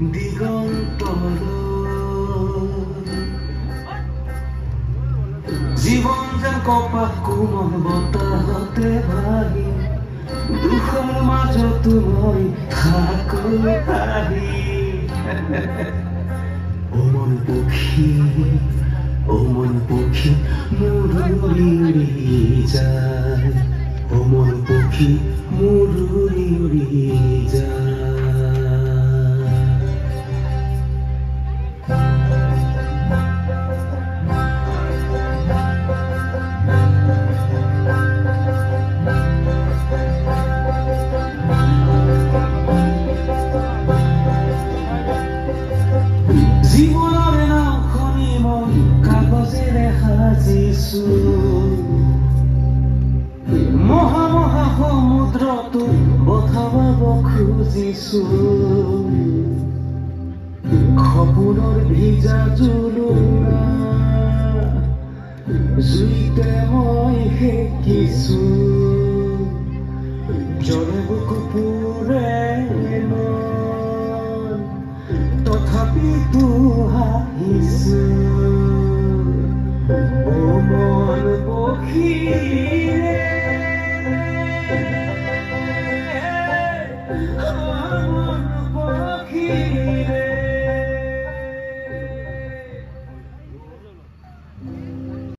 দিগন্তলৈ জীৱন যেন কপাহ কোমল বতাহতে ভাহি দুখৰ মাজতো মই থাকো আহি ও মন পক্ষী মোৰ উৰি যায় ও মন পক্ষী মোৰ উৰি যায় জীৱনৰ নাওখনি মই কাগজেৰে সাজিছো মহা মহা সমুদ্ৰটো বঠাব খুজিছো সপোনৰ ভিজা জুলুঙা জুইতে মই সেকিছো জ্বলে বুকু পুৰে তথাপিতো হাঁহিছো ও মন পক্ষী